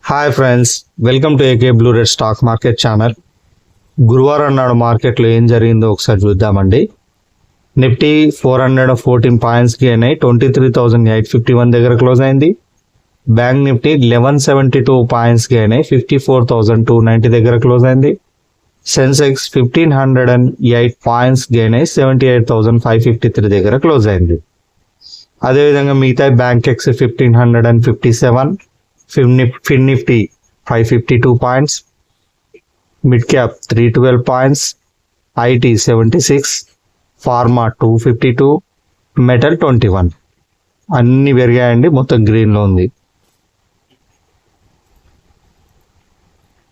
Hi friends, welcome to AK blue red stock market channel. గురువారం నాడు మార్కెట్లో ఏం జరిగిందో ఒకసారి చూద్దామండి. నిఫ్టీ 414 పాయింట్స్ గెయిన్ అయి 23,851 దగ్గర క్లోజ్ అయింది. బ్యాంక్ నిఫ్టీ 1172 పాయింట్స్ గెయిన్ అయి 54,290 దగ్గర క్లోజ్ అయింది. సెన్సెక్స్ 1508 పాయింట్స్ గెయిన్ అయి 78,553 దగ్గర క్లోజ్ అయింది. అదేవిధంగా మిగతా Bankex 1557, Fin Nifty 552 points, mid cap 312 points, IT 76, pharma 252, metal 21 అన్ని పెరిగాయండి. మొత్తం గ్రీన్లో ఉంది.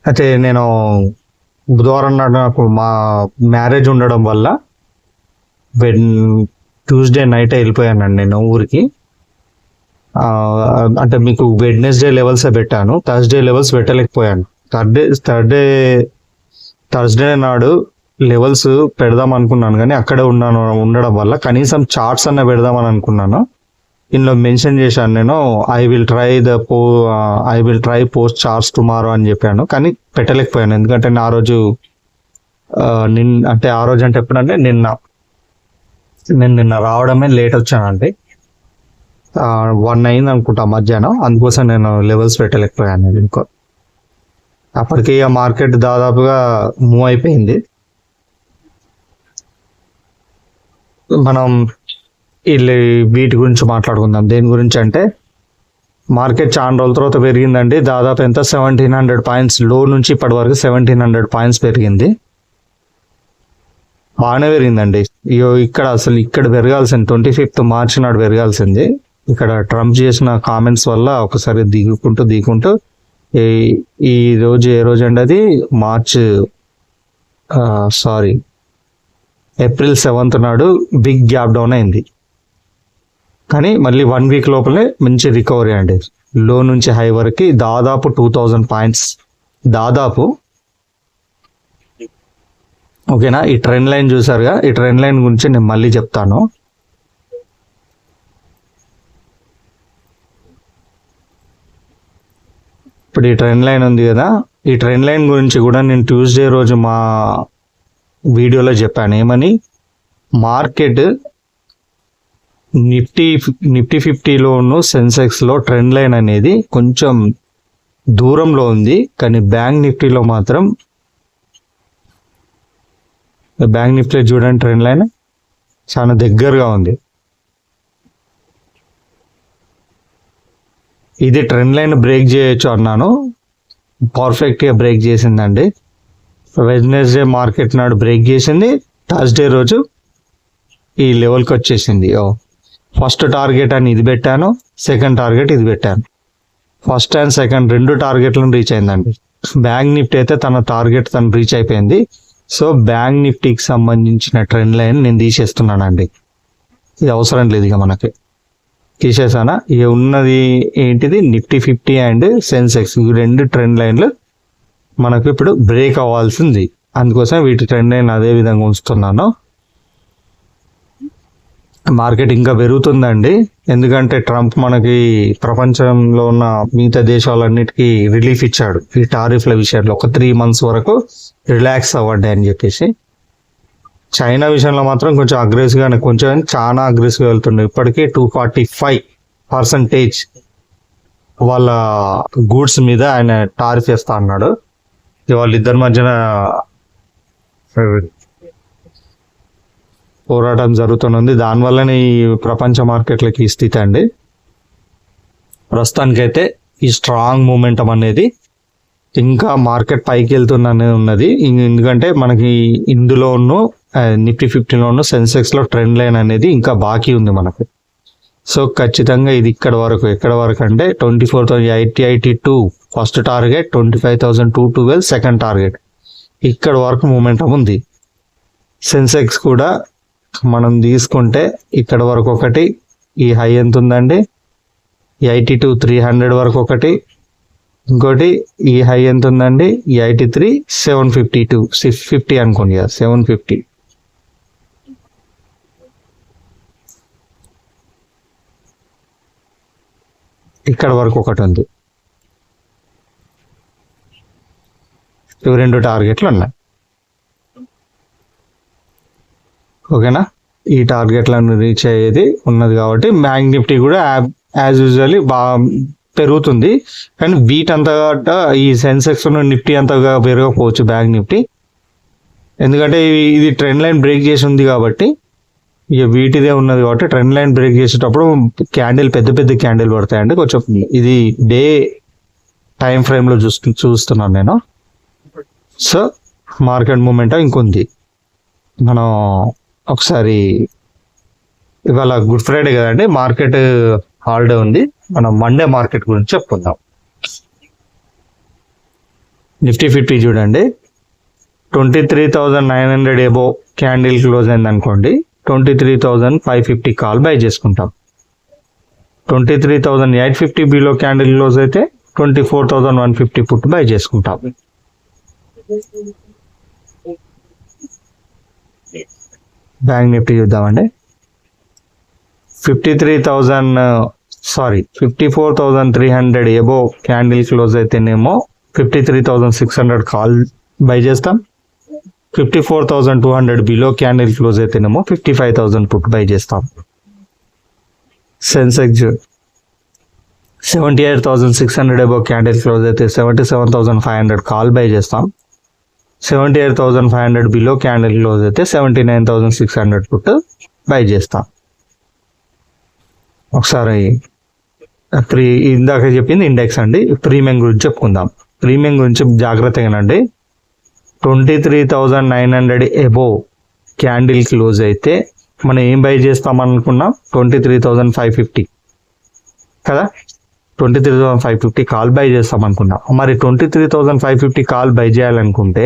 అయితే నేను బుధవారం నాడు నాకు మా మ్యారేజ్ ఉండడం వల్ల ట్యూస్డే నైట్ వెళ్ళిపోయానండి నేను ఊరికి. అంటే మీకు వెడ్నెస్డే లెవెల్సే పెట్టాను, థర్స్డే లెవెల్స్ పెట్టలేకపోయాను. థర్స్డే నాడు లెవెల్స్ పెడదాం అనుకున్నాను, కానీ అక్కడే ఉండడం వల్ల కనీసం చార్ట్స్ అన్న పెడదామని అనుకున్నాను. ఇందులో మెన్షన్ చేశాను నేను, I will try post charts tomorrow అని చెప్పాను, కానీ పెట్టలేకపోయాను. ఎందుకంటే ఆ రోజు అంటే ఎప్పుడంటే నిన్న రావడమే లేట్ వచ్చానండి. 1 అయింది అనుకుంటా మధ్యాహ్నం. అందుకోసం నేను లెవెల్స్ పెట్టలేకపోయాను. ఇంకో అప్పటికి ఆ మార్కెట్ దాదాపుగా మూవ్ అయిపోయింది. మనం వీటి గురించి మాట్లాడుకుందాం. దేని గురించి అంటే, మార్కెట్ చాలా రోజుల తర్వాత పెరిగిందండి. దాదాపు ఎంత 1700 పాయింట్స్ లో నుంచి ఇప్పటి వరకు 1700 పాయింట్స్ పెరిగింది. బాగానే పెరిగిందండి. ఇక్కడ పెరగాల్సింది 25th మార్చి నాడు పెరగాల్సింది. ఇక్కడ ట్రంప్ చేసిన కామెంట్స్ వల్ల ఒకసారి దిగుకుంటూ ఈ రోజు ఏ రోజు అండి, అది ఏప్రిల్ 7th నాడు బిగ్ గ్యాప్ డౌన్ అయింది. కానీ మళ్ళీ 1 వీక్ లోపలే మంచి రికవరీ అండి. లో నుంచి హై వరకు దాదాపు 2000 పాయింట్స్ దాదాపు. ఓకేనా, ఈ ట్రెండ్ లైన్ చూసారుగా. ఈ ట్రెండ్ లైన్ గురించి నేను మళ్ళీ చెప్తాను. ఇప్పుడు ఈ ట్రెండ్ లైన్ ఉంది కదా, ఈ ట్రెండ్ లైన్ గురించి కూడా నేను ట్యూస్డే రోజు మా వీడియోలో చెప్పాను. ఏమని, మార్కెట్ నిఫ్టీ 50లోను సెన్సెక్స్లో ట్రెండ్ లైన్ అనేది కొంచెం దూరంలో ఉంది, కానీ బ్యాంక్ నిఫ్టీలో మాత్రం చూడండి ట్రెండ్ లైన్ చాలా దగ్గరగా ఉంది. ఇది ట్రెండ్ లైన్ బ్రేక్ చేయొచ్చు అన్నాను, పర్ఫెక్ట్గా బ్రేక్ చేసిందండి. వెడ్నెస్డే మార్కెట్ నాడు బ్రేక్ చేసింది, థర్స్డే రోజు ఈ లెవెల్కి వచ్చేసింది. ఫస్ట్ టార్గెట్ అని ఇది పెట్టాను, సెకండ్ టార్గెట్ ఇది పెట్టాను. ఫస్ట్ అండ్ సెకండ్ 2 టార్గెట్లను రీచ్ అయిందండి. బ్యాంక్ నిఫ్టీ అయితే తను రీచ్ అయిపోయింది. సో బ్యాంక్ నిఫ్టీకి సంబంధించిన ట్రెండ్ లైన్ నేను తీసేస్తున్నానండి. ఇది అవసరం లేదు ఇక మనకి. తీసేసానా? ఇక ఉన్నది ఏంటిది, నిఫ్టీ 50 అండ్ సెన్సెక్స్, ఈ 2 ట్రెండ్ లైన్లు మనకు ఇప్పుడు బ్రేక్ అవ్వాల్సింది. అందుకోసం వీటి ట్రెండ్ లైన్ అదే విధంగా ఉంచుతున్నాను. మార్కెట్ ఇంకా పెరుగుతుందండి, ఎందుకంటే ట్రంప్ మనకి ప్రపంచంలో ఉన్న మిగతా దేశాలన్నిటికీ రిలీఫ్ ఇచ్చాడు ఈ టారిఫ్ల విషయంలో. ఒక 3 months వరకు రిలాక్స్ అవ్వండి అని చెప్పేసి. చైనా విషయంలో మాత్రం కొంచెం చాలా అగ్రెసివ్గా వెళ్తుండే. ఇప్పటికీ 245% వాళ్ళ గూడ్స్ మీద ఆయన టారిఫ్ వేస్తా అన్నాడు. వాళ్ళిద్దరి మధ్యన పోరాటం జరుగుతుంది. దానివల్లనే ఈ ప్రపంచ మార్కెట్లకి ఈ స్థితి అండి. ప్రస్తుతానికైతే ఈ స్ట్రాంగ్ మూమెంటం అనేది ఇంకా మార్కెట్ పైకి వెళ్తుందనే ఉన్నది. ఎందుకంటే మనకి ఇందులోనూ నిఫ్టీ 50లోనూ సెన్సెక్స్లో ట్రెండ్ లైన్ అనేది ఇంకా బాకీ ఉంది మనకు. సో ఖచ్చితంగా ఇది ఎక్కడ వరకు అంటే 24,882 ఫస్ట్ టార్గెట్, 25,212 సెకండ్ టార్గెట్. ఇక్కడ వరకు మూమెంటం ఉంది. సెన్సెక్స్ కూడా మనం తీసుకుంటే ఇక్కడ వరకు ఒకటి, ఈ హై ఎంత ఉందండి 82,300 వరకు ఒకటి, ఇంకోటి ఈ హై ఎంత ఉందండి 83,752 650 అనుకోండి, 750. ఇక్కడ వరకు ఒకటి ఉంది. ఇవి 2 టార్గెట్లు ఉన్నాయి. ఓకేనా, ఈ టార్గెట్లను రీచ్ అయ్యేది ఉన్నది కాబట్టి బ్యాంక్ నిఫ్టీ కూడా యాజ్ యూజువల్లీ బాగా పెరుగుతుంది. కానీ వీటంతగా ఈ సెన్సెక్స్ నిఫ్టీ అంతగా పెరగకపోవచ్చు బ్యాంక్ నిఫ్టీ, ఎందుకంటే ఇది ట్రెండ్ లైన్ బ్రేక్ చేసి ఉంది కాబట్టి. ఇక వీటిదే ఉన్నది కాబట్టి ట్రెండ్ లైన్ బ్రేక్ చేసేటప్పుడు క్యాండిల్ పెద్ద పెద్ద క్యాండిల్ పడతాయండి. కొంచెం ఇది డే టైం ఫ్రేమ్లో చూస్తున్నాను నేను. సో మార్కెట్ మూమెంట్ ఇంకొంది. మనం ఒకసారి ఇవాళ గుడ్ ఫ్రైడే కదండి, మార్కెట్ హాలిడే ఉంది. మనం మండే మార్కెట్ గురించి చెప్పుకుందాం. నిఫ్టీ 50 చూడండి, 23,900 ఎబో క్యాండిల్ క్లోజ్ అయింది అనుకోండి, 23,550 కాల్ బై చేసుకుంటాం. 23,850 బిలో క్యాండిల్ క్లోజ్ అయితే 24,150 పుట్ బై చేసుకుంటాం. బ్యాంక్ నిఫ్టీ చూద్దామండి. 54,300 ఎబో క్యాండిల్ క్లోజ్ అయితేనేమో 53,600 కాల్ బై చేస్తాం. 54,200 బిలో క్యాండిల్ క్లోజ్ అయితేనేమో 55,000 పుట్ బై చేస్తాం. సెన్సెక్స్ 78,600 ఎబో క్యాండిల్ క్లోజ్ అయితే 77,500 కాల్ బై చేస్తాం. 78,500 బిలో క్యాండిల్ క్లోజ్ అయితే 79,600 పుట్ బై చేస్తాం. ఒకసారి ఇందాక చెప్పింది ఇండెక్స్ అండి. ప్రీమియం గురించి చెప్పుకుందాం. ప్రీమియం గురించి జాగ్రత్తగానండి. 23,900 ఎబో క్యాండిల్ క్లోజ్ అయితే మనం ఏం బై చేస్తాం అనుకున్నాం, 23,550 కదా, 23,550 కాల్ బై చేస్తాం అనుకున్నాం. మరి 23,550 కాల్ బై చేయాలనుకుంటే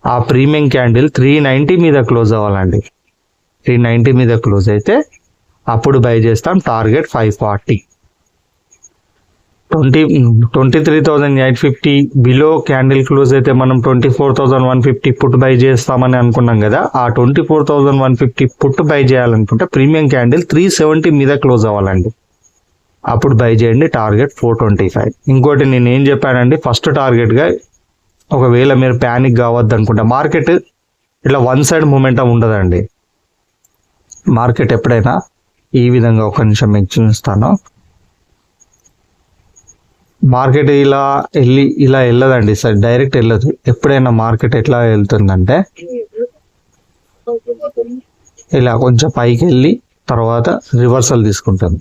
ఆ ప్రీమియం క్యాండిల్ 390 మీద క్లోజ్ అవ్వాలండి. 390 మీద క్లోజ్ అయితే అప్పుడు బై చేస్తాం. టార్గెట్ 540. 23,850 బిలో క్యాండిల్ క్లోజ్ అయితే మనం 24,150 పుట్ బై చేస్తామని అనుకున్నాం కదా. ఆ 24,150 పుట్ బై చేయాలనుకుంటే ప్రీమియం క్యాండిల్ 370 మీద క్లోజ్ అవ్వాలండి. అప్పుడు బై చేయండి. టార్గెట్ 425. ఇంకోటి నేను ఏం చెప్పానండి, ఫస్ట్ టార్గెట్గా ఒకవేళ మీరు ప్యానిక్ కావద్దు అనుకుంటే, మార్కెట్ ఇట్లా వన్ సైడ్ మూమెంటం ఉండదండి. మార్కెట్ ఎప్పుడైనా ఈ విధంగా, ఒక నిమిషం మీకు చూపిస్తాను. మార్కెట్ ఇలా వెళ్ళదండి సార్, డైరెక్ట్ వెళ్ళదు. ఎప్పుడైనా మార్కెట్ ఎట్లా వెళ్తుందంటే ఇలా కొంచెం పైకి వెళ్ళి తర్వాత రివర్సల్ తీసుకుంటుంది.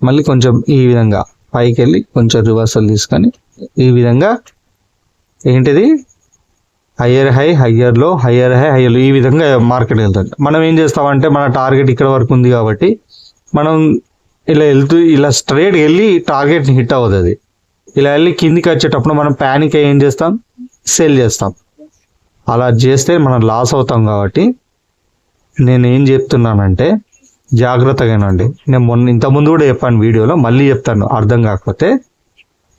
మళ్ళీ కొంచెం ఈ విధంగా పైకి వెళ్ళి కొంచెం రివర్సల్ తీసుకొని ఈ విధంగా ఏంటిది హయ్యర్ హై, హయ్యర్ లో, హయ్యర్ హై, హయ్యర్ లో, ఈ విధంగా మార్కెట్ వెళ్తుంది. మనం ఏం చేస్తామంటే మన టార్గెట్ ఇక్కడ వరకు ఉంది కాబట్టి మనం ఇలా వెళ్తూ ఇలా స్ట్రైట్ వెళ్ళి టార్గెట్ని హిట్ అవుతుంది. ఇలా వెళ్ళి కిందికి వచ్చేటప్పుడు మనం ప్యానిక్ అయ్యి ఏం చేస్తాం, సెల్ చేస్తాం. అలా చేస్తే మనం లాస్ అవుతాం. కాబట్టి నేను ఏం చెప్తున్నానంటే జాగ్రత్తగానండి. నేను ఇంతకుముందు కూడా చెప్పాను వీడియోలో, మళ్ళీ చెప్తాను అర్థం కాకపోతే.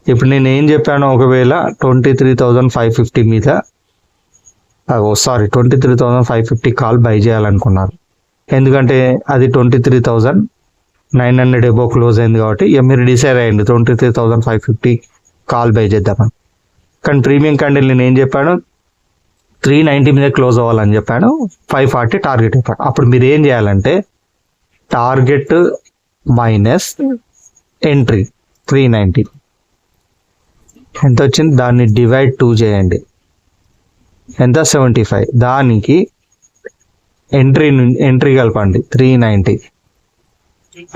ఇప్పుడు నేను ఏం చెప్పాను, ఒకవేళ 23,550 మీద 23,550 కాల్ బై చేయాలనుకున్నారు. ఎందుకంటే అది 23,900 ఎబో క్లోజ్ అయింది కాబట్టి మీరు డిసైడ్ అయ్యండి 23,550 కాల్ బై చేద్దామని. కానీ ప్రీమియం క్యాండిల్ నేను ఏం చెప్పాను, 390 మీద క్లోజ్ అవ్వాలని చెప్పాను. 540 టార్గెట్ చెప్పాను. అప్పుడు మీరు ఏం చేయాలంటే టార్గెట్ మైనస్ ఎంట్రీ 390 ఎంత వచ్చింది, దాన్ని డివైడ్ 2 చేయండి. ఎంత, 75. దానికి ఎంట్రీ కలపండి 390.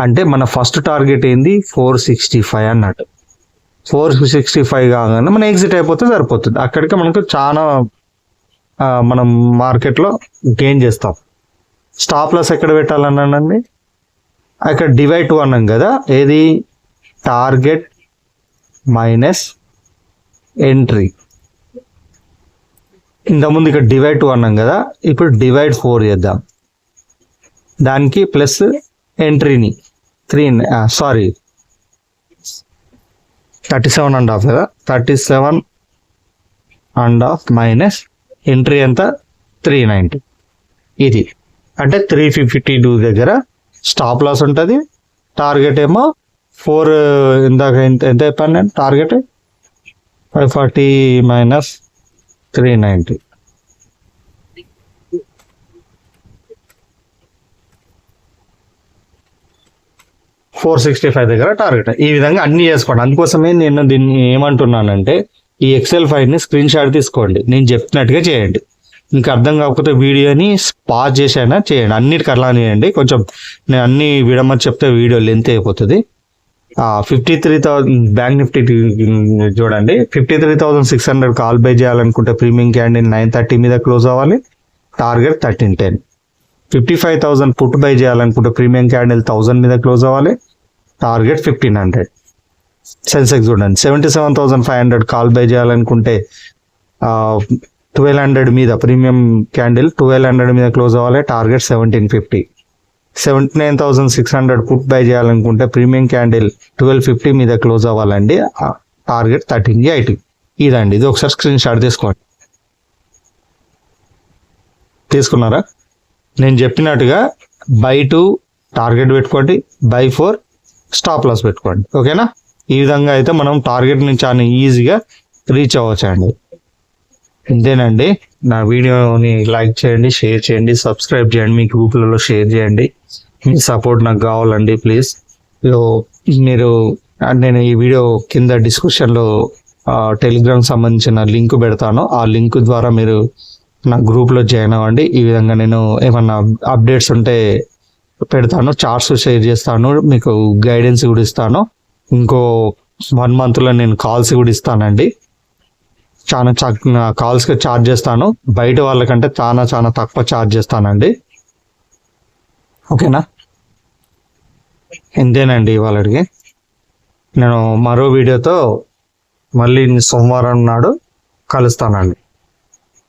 అంటే మన ఫస్ట్ టార్గెట్ ఏంది 465 అన్నట్టు. 465 కాగానే మనం ఎగ్జిట్ అయిపోతే సరిపోతుంది. అక్కడికి మనకు చాలా మనం మార్కెట్లో గెయిన్ చేస్తాం. స్టాప్ లాస్ ఎక్కడ పెట్టాలన్నానండి, అక్కడ డివైడ్ 2 అన్నాం కదా. ఏది, టార్గెట్ మైనస్ ఎంట్రీ. ఇంతకుముందు ఇక్కడ డివైడ్ 2 అన్నాం కదా, ఇప్పుడు డివైడ్ 4 చేద్దాం. దానికి ప్లస్ ఎంట్రీని 37.5 కదా, 37.5 మైనస్ ఎంట్రీ ఎంత 390. ఇది అంటే 352 దగ్గర స్టాప్ లాస్ ఉంటుంది. టార్గెట్ ఏమో 4, ఇందాక ఎంత చెప్పాను నేను, టార్గెట్ 540 మైనస్ 390. $465 దగ్గర టార్గెట్. ఈ విధంగా అన్ని చేసుకోండి. అందుకోసమే నేను దీన్ని ఏమంటున్నానంటే ఈ ఎక్సెల్ ఫైల్ని స్క్రీన్ షాట్ తీసుకోండి, నేను చెప్పినట్టుగా చేయండి. ఇంకా అర్థం కాకపోతే వీడియోని పాజ్ చేసైనా చేయండి, అన్నిటికీ అలా చేయండి. కొంచెం నేను అన్ని విడమని చెప్తే వీడియో లెంత్ అయిపోతుంది. 53,000 బ్యాంక్ నిఫ్టీ చూడండి. 53,600 కాల్ బై చేయాలనుకుంటే ప్రీమియం క్యాండిల్ 930 మీద క్లోజ్ అవ్వాలి, టార్గెట్ 1310. 55,000 పుట్ బై చేయాలనుకుంటే ప్రీమియం క్యాండిల్ 1000 మీద క్లోజ్ అవ్వాలి, టార్గెట్ 1500. సెన్సెక్స్ చూడండి. 77,500 కాల్ బై చేయాలనుకుంటే 1200 మీద ప్రీమియం క్యాండిల్ 1200 మీద క్లోజ్ అవ్వాలి, టార్గెట్ 1750. 79,600 పుట్ బై చేయాలనుకుంటే ప్రీమియం క్యాండిల్ 1250 మీద క్లోజ్ అవ్వాలండి, టార్గెట్ 1380. ఇదండి, ఇది ఒకసారి స్క్రీన్ షాట్ తీసుకోండి. తీసుకున్నారా? నేను చెప్పినట్టుగా బై 2 టార్గెట్ పెట్టుకోండి, బై 4 స్టాప్ లాస్ పెట్టుకోండి. ఓకేనా? ఈ విధంగా అయితే మనం టార్గెట్ నుంచి చాలా ఈజీగా రీచ్ అవ్వచ్చు అండి. ఇంతేనండి. నా వీడియోని లైక్ చేయండి, షేర్ చేయండి, సబ్స్క్రైబ్ చేయండి, మీ గ్రూప్లలో షేర్ చేయండి. మీ సపోర్ట్ నాకు కావాలండి ప్లీజ్. మీరు నేను ఈ వీడియో కింద డిస్క్రిప్షన్లో టెలిగ్రామ్ సంబంధించిన లింక్ పెడతాను, ఆ లింక్ ద్వారా మీరు నా గ్రూప్లో జాయిన్ అవ్వండి. ఈ విధంగా నేను ఏమన్నా అప్డేట్స్ ఉంటే పెడతాను, చార్ట్స్ షేర్ చేస్తాను, మీకు గైడెన్స్ కూడా ఇస్తాను. ఇంకో 1 monthలో నేను కాల్స్ కూడా ఇస్తానండి. చాలా కాల్స్కి ఛార్జ్ చేస్తాను, బయట వాళ్ళకంటే చాలా తక్కువ ఛార్జ్ చేస్తానండి. ఓకేనా? ఇంతేనండి ఇవాళకి. నేను మరో వీడియోతో మళ్ళీ సోమవారం నాడు కలుస్తానండి.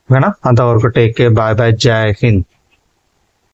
ఓకేనా? అంతవరకు టేక్ కేర్, బాయ్ బాయ్, జై హింద్.